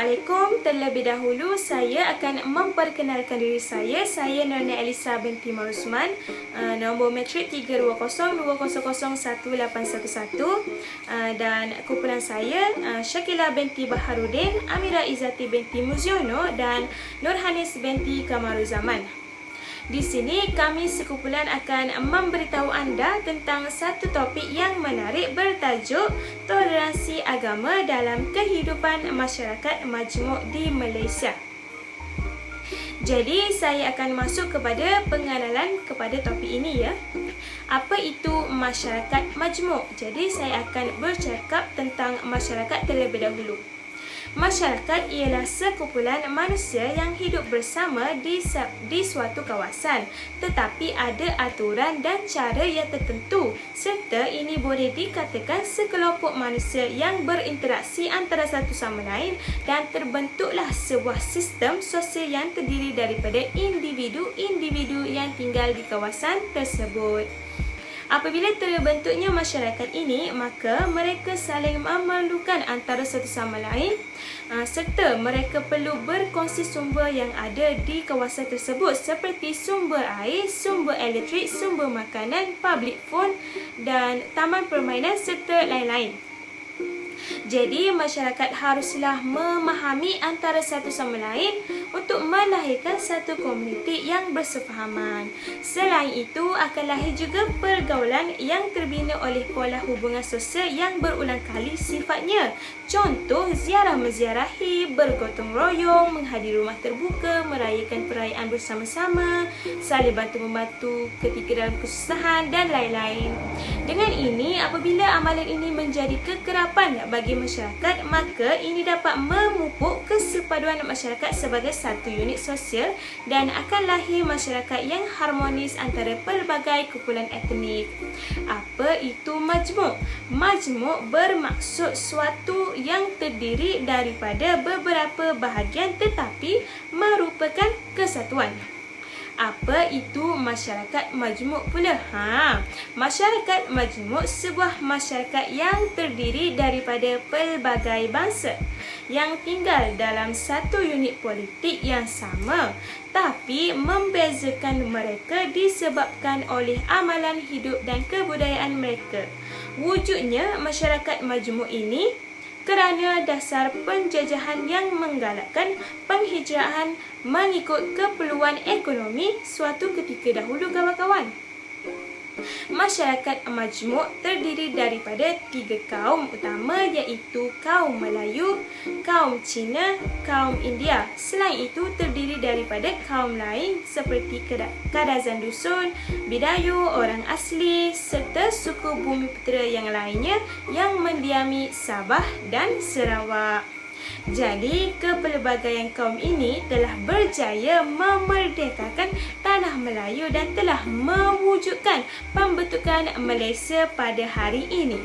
Assalamualaikum. Terlebih dahulu saya akan memperkenalkan diri saya. Saya Nurna Elisa binti Marusman, nombor matrik 320001811, dan kumpulan saya Syakila binti Baharudin, Amira Izzati binti Muziono dan Nurhanis binti Kamaruzaman. Di sini kami sekumpulan akan memberitahu anda tentang satu topik yang menarik bertajuk toleransi agama dalam kehidupan masyarakat majmuk di Malaysia. Jadi saya akan masuk kepada pengenalan kepada topik ini ya. Apa itu masyarakat majmuk? Jadi saya akan bercakap tentang masyarakat terlebih dahulu. Masyarakat ialah sekumpulan manusia yang hidup bersama di suatu kawasan, tetapi ada aturan dan cara yang tertentu, serta ini boleh dikatakan sekelompok manusia yang berinteraksi antara satu sama lain dan terbentuklah sebuah sistem sosial yang terdiri daripada individu-individu yang tinggal di kawasan tersebut. Apabila terbentuknya masyarakat ini, maka mereka saling memerlukan antara satu sama lain, serta mereka perlu berkongsi sumber yang ada di kawasan tersebut seperti sumber air, sumber elektrik, sumber makanan, public phone dan taman permainan serta lain-lain. Jadi, masyarakat haruslah memahami antara satu sama lain untuk melahirkan satu komuniti yang bersefahaman. Selain itu, akan lahir juga pergaulan yang terbina oleh pola hubungan sosial yang berulang kali sifatnya. Contoh, ziarah-menziarahi, bergotong royong, menghadiri rumah terbuka, merayakan perayaan bersama-sama, saling bantu-membantu ketika dalam kesusahan dan lain-lain. Dengan ini, apabila amalan ini menjadi kekerapan bagi masyarakat, maka ini dapat memupuk kesepaduan masyarakat sebagai satu unit sosial dan akan lahir masyarakat yang harmonis antara pelbagai kumpulan etnik. Apa itu majmuk? Majmuk bermaksud suatu yang terdiri daripada beberapa bahagian tetapi merupakan kesatuan. Apa itu masyarakat majmuk pula? Masyarakat majmuk sebuah masyarakat yang terdiri daripada pelbagai bangsa yang tinggal dalam satu unit politik yang sama, tapi membezakan mereka disebabkan oleh amalan hidup dan kebudayaan mereka. Wujudnya masyarakat majmuk ini kerana dasar penjajahan yang menggalakkan penghijrahan mengikut keperluan ekonomi suatu ketika dahulu, kawan-kawan. Masyarakat majmuk terdiri daripada 3 kaum utama, iaitu kaum Melayu, kaum Cina, kaum India. Selain itu terdiri daripada kaum lain seperti Kadazan Dusun, Bidayu, orang asli serta suku Bumiputera yang lainnya yang mendiami Sabah dan Sarawak. Jadi, kepelbagaian kaum ini telah berjaya memerdekakan tanah Melayu dan telah mewujudkan pembentukan Malaysia pada hari ini.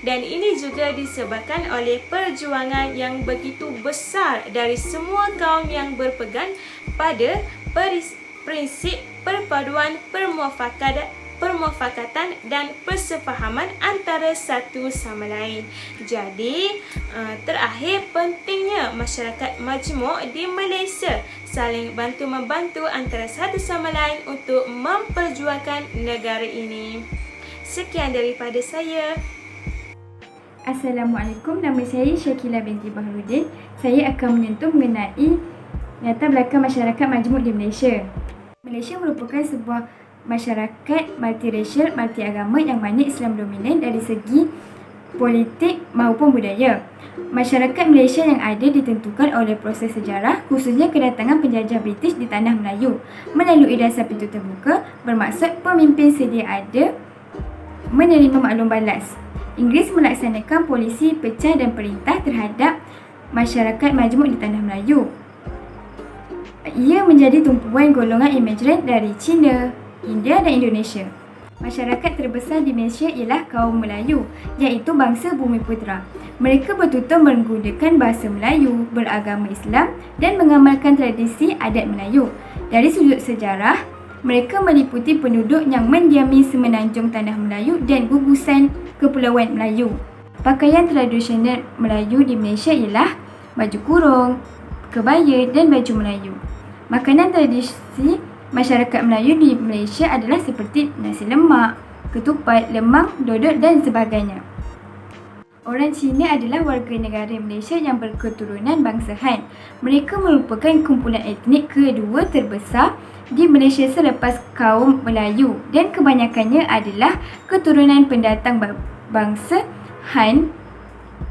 Dan ini juga disebabkan oleh perjuangan yang begitu besar dari semua kaum yang berpegang pada prinsip perpaduan permufakatan dan persefahaman antara satu sama lain. Jadi, terakhir pentingnya masyarakat majmuk di Malaysia saling bantu-membantu antara satu sama lain untuk memperjuangkan negara ini. Sekian daripada saya. Assalamualaikum, nama saya Syakila binti Baharudin. Saya akan menyentuh mengenai latar belakang masyarakat majmuk di Malaysia. Malaysia merupakan sebuah masyarakat multiracial, multiagama yang mana Islam dominan dari segi politik maupun budaya. Masyarakat Malaysia yang ada ditentukan oleh proses sejarah, khususnya kedatangan penjajah British di tanah Melayu. Melalui dasar pintu terbuka, bermaksud pemimpin sedia ada menerima maklum balas. Inggris melaksanakan polisi pecah dan perintah terhadap masyarakat majmuk di tanah Melayu. Ia menjadi tumpuan golongan imigran dari China, India dan Indonesia. Masyarakat terbesar di Malaysia ialah kaum Melayu, iaitu bangsa Bumiputera. Mereka bertutur menggunakan bahasa Melayu, beragama Islam dan mengamalkan tradisi adat Melayu. Dari sudut sejarah, mereka meliputi penduduk yang mendiami semenanjung tanah Melayu dan gugusan Kepulauan Melayu. Pakaian tradisional Melayu di Malaysia ialah baju kurung, kebaya dan baju Melayu. Makanan tradisi masyarakat Melayu di Malaysia adalah seperti nasi lemak, ketupat, lemang, dodol dan sebagainya. Orang Cina adalah warga negara Malaysia yang berketurunan bangsa Han. Mereka merupakan kumpulan etnik kedua terbesar di Malaysia selepas kaum Melayu dan kebanyakannya adalah keturunan pendatang bangsa Han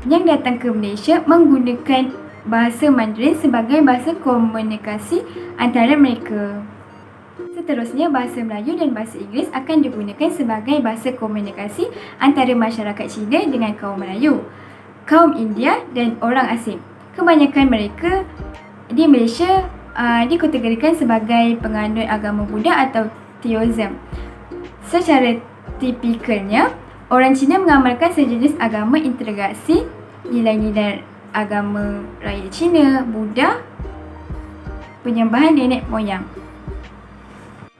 yang datang ke Malaysia menggunakan bahasa Mandarin sebagai bahasa komunikasi antara mereka. Seterusnya, bahasa Melayu dan bahasa Inggeris akan digunakan sebagai bahasa komunikasi antara masyarakat Cina dengan kaum Melayu, kaum India dan orang asing. Kebanyakan mereka di Malaysia dikategorikan sebagai penganut agama Buddha atau Theism. Secara tipikalnya, orang Cina mengamalkan sejenis agama integrasi nilai-nilai agama raya Cina, Buddha, penyembahan nenek moyang.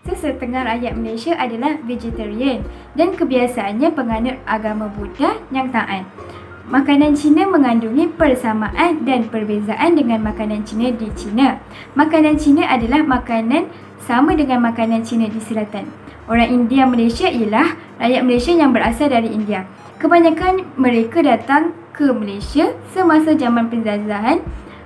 Sesetengah rakyat Malaysia adalah vegetarian dan kebiasaannya penganut agama Buddha yang taat. Makanan Cina mengandungi persamaan dan perbezaan dengan makanan Cina di China. Makanan Cina adalah makanan sama dengan makanan Cina di selatan. Orang India Malaysia ialah rakyat Malaysia yang berasal dari India. Kebanyakan mereka datang ke Malaysia semasa zaman penjajahan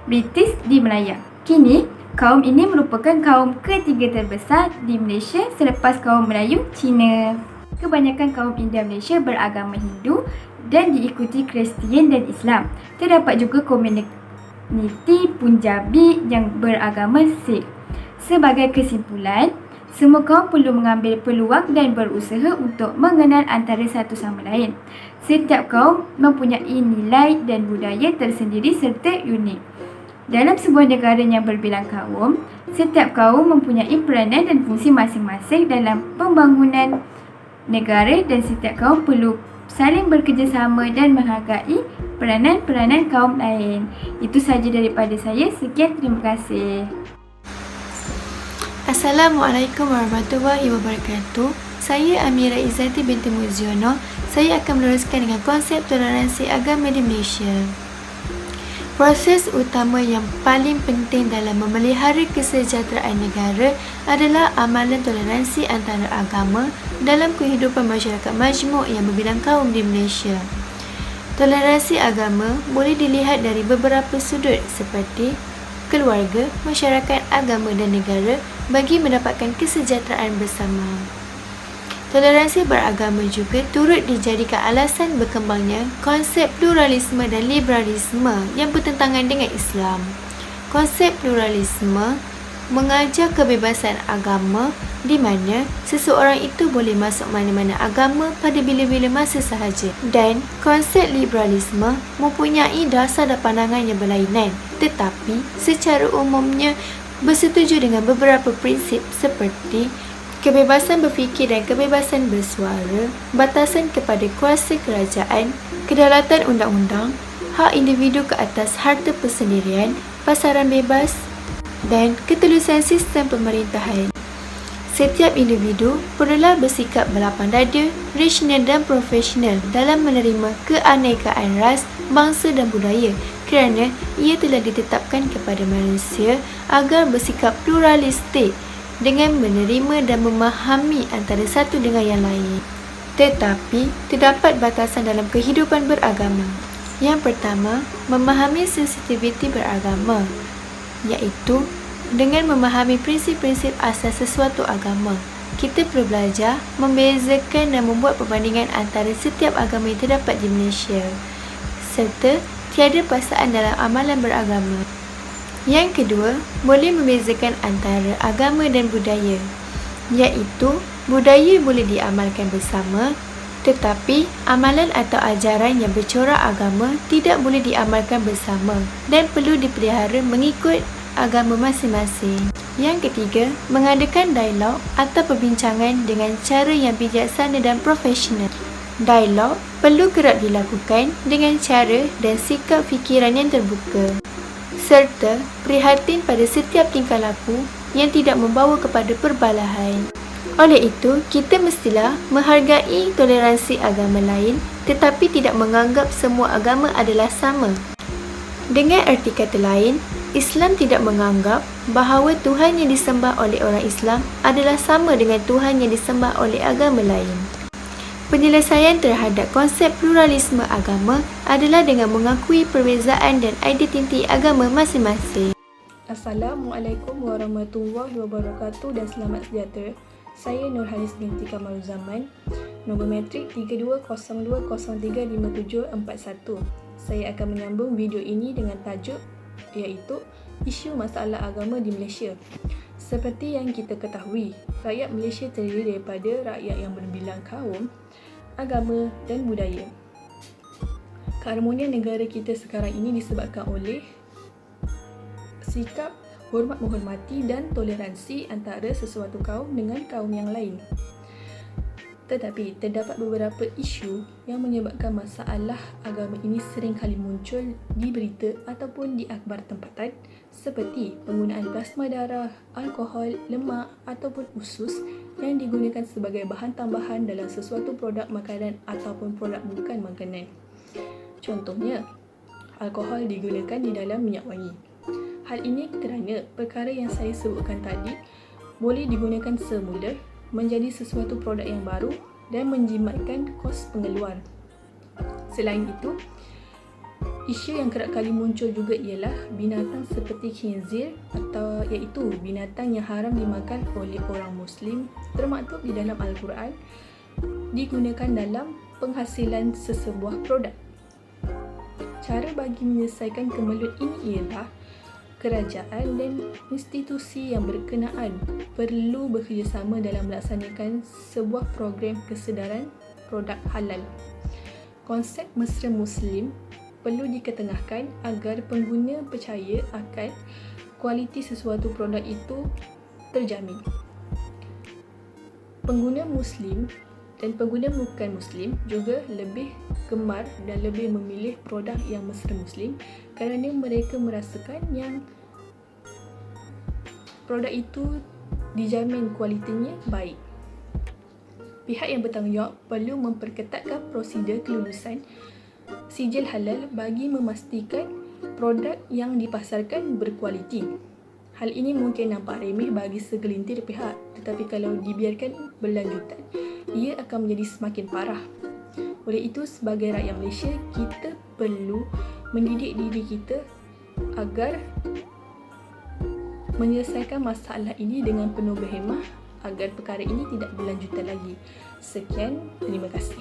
British di Melaya. Kini, kaum ini merupakan kaum ketiga terbesar di Malaysia selepas kaum Melayu Cina. Kebanyakan kaum India Malaysia beragama Hindu dan diikuti Kristian dan Islam. Terdapat juga komuniti Punjabi yang beragama Sikh. Sebagai kesimpulan, semua kaum perlu mengambil peluang dan berusaha untuk mengenal antara satu sama lain. Setiap kaum mempunyai nilai dan budaya tersendiri serta unik. Dalam sebuah negara yang berbilang kaum, setiap kaum mempunyai peranan dan fungsi masing-masing dalam pembangunan negara dan setiap kaum perlu saling bekerjasama dan menghargai peranan-peranan kaum lain. Itu sahaja daripada saya. Sekian, terima kasih. Assalamualaikum warahmatullahi wabarakatuh. Saya Amira Izzati binti Muziono. Saya akan meneruskan dengan konsep toleransi agama di Malaysia. Proses utama yang paling penting dalam memelihara kesejahteraan negara adalah amalan toleransi antara agama dalam kehidupan masyarakat majmuk yang berbilang kaum di Malaysia. Toleransi agama boleh dilihat dari beberapa sudut seperti keluarga, masyarakat, agama dan negara bagi mendapatkan kesejahteraan bersama. Toleransi beragama juga turut dijadikan alasan berkembangnya konsep pluralisme dan liberalisme yang bertentangan dengan Islam. Konsep pluralisme mengajar kebebasan agama di mana seseorang itu boleh masuk mana-mana agama pada bila-bila masa sahaja. Dan konsep liberalisme mempunyai dasar dan pandangan yang berlainan tetapi secara umumnya bersetuju dengan beberapa prinsip seperti kebebasan berfikir dan kebebasan bersuara, batasan kepada kuasa kerajaan, kedaulatan undang-undang, hak individu ke atas harta persendirian, pasaran bebas dan ketelusan sistem pemerintahan. Setiap individu perlulah bersikap berlapang dada, rasional dan profesional dalam menerima keanekaan ras, bangsa dan budaya kerana ia telah ditetapkan kepada manusia agar bersikap pluralistik dengan menerima dan memahami antara satu dengan yang lain. Tetapi, terdapat batasan dalam kehidupan beragama. Yang pertama, memahami sensitiviti beragama, iaitu dengan memahami prinsip-prinsip asas sesuatu agama. Kita perlu belajar membezakan dan membuat perbandingan antara setiap agama yang terdapat di Malaysia, serta tiada paksaan dalam amalan beragama. Yang kedua, boleh membezakan antara agama dan budaya, iaitu budaya boleh diamalkan bersama tetapi amalan atau ajaran yang bercorak agama tidak boleh diamalkan bersama dan perlu dipelihara mengikut agama masing-masing. Yang ketiga, mengadakan dialog atau perbincangan dengan cara yang bijaksana dan profesional. Dialog perlu kerap dilakukan dengan cara dan sikap fikiran yang terbuka, serta prihatin pada setiap tingkah laku yang tidak membawa kepada perbalahan. Oleh itu, kita mestilah menghargai toleransi agama lain tetapi tidak menganggap semua agama adalah sama. Dengan erti kata lain, Islam tidak menganggap bahawa Tuhan yang disembah oleh orang Islam adalah sama dengan Tuhan yang disembah oleh agama lain. Penyelesaian terhadap konsep pluralisme agama adalah dengan mengakui perbezaan dan identiti agama masing-masing. Assalamualaikum warahmatullahi wabarakatuh dan selamat sejahtera. Saya Nurhalis binti Kamaruzaman, nombor metrik 3202035741. Saya akan menyambung video ini dengan tajuk iaitu isu masalah agama di Malaysia. Seperti yang kita ketahui, rakyat Malaysia terdiri daripada rakyat yang berbilang kaum, agama dan budaya. Keharmonian negara kita sekarang ini disebabkan oleh sikap hormat menghormati dan toleransi antara sesuatu kaum dengan kaum yang lain. Tetapi terdapat beberapa isu yang menyebabkan masalah agama ini sering kali muncul di berita ataupun di akhbar tempatan seperti penggunaan plasma darah, alkohol, lemak ataupun usus yang digunakan sebagai bahan tambahan dalam sesuatu produk makanan ataupun produk bukan makanan. Contohnya, alkohol digunakan di dalam minyak wangi. Hal ini kerana perkara yang saya sebutkan tadi boleh digunakan semula menjadi sesuatu produk yang baru dan menjimatkan kos pengeluar. Selain itu, isu yang kerap kali muncul juga ialah binatang seperti khinzir atau iaitu binatang yang haram dimakan oleh orang Muslim termaktub di dalam Al-Quran digunakan dalam penghasilan sesebuah produk. Cara bagi menyelesaikan kemelut ini ialah kerajaan dan institusi yang berkenaan perlu bekerjasama dalam melaksanakan sebuah program kesedaran produk halal. Konsep mesra Muslim perlu diketengahkan agar pengguna percaya akan kualiti sesuatu produk itu terjamin. Pengguna Muslim dan pengguna bukan Muslim juga lebih gemar dan lebih memilih produk yang mesra Muslim kerana mereka merasakan yang produk itu dijamin kualitinya baik. Pihak yang bertanggungjawab perlu memperketatkan prosedur kelulusan sijil halal bagi memastikan produk yang dipasarkan berkualiti. Hal ini mungkin nampak remeh bagi segelintir pihak, tetapi kalau dibiarkan berlanjutan, ia akan menjadi semakin parah. Oleh itu, sebagai rakyat Malaysia, kita perlu mendidik diri kita agar menyelesaikan masalah ini dengan penuh berhemah agar perkara ini tidak berlanjutan lagi. Sekian, terima kasih.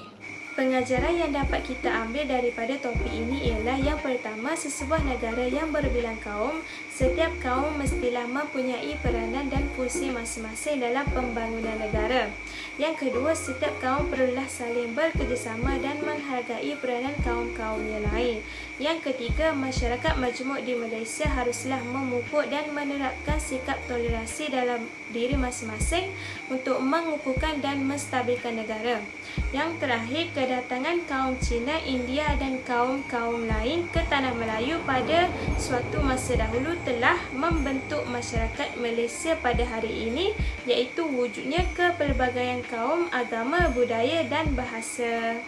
Pengajaran yang dapat kita ambil daripada topik ini ialah yang pertama, sesebuah negara yang berbilang kaum, setiap kaum mestilah mempunyai peranan dan fungsi masing-masing dalam pembangunan negara. Yang kedua, setiap kaum perlulah saling bekerjasama dan menghargai peranan kaum-kaum yang lain. Yang ketiga, masyarakat majmuk di Malaysia haruslah memupuk dan menerapkan sikap toleransi dalam diri masing-masing untuk mengukuhkan dan menstabilkan negara. Yang terakhir, kedatangan kaum Cina, India dan kaum-kaum lain ke Tanah Melayu pada suatu masa dahulu telah membentuk masyarakat Malaysia pada hari ini, iaitu wujudnya kepelbagaian kaum, agama, budaya dan bahasa.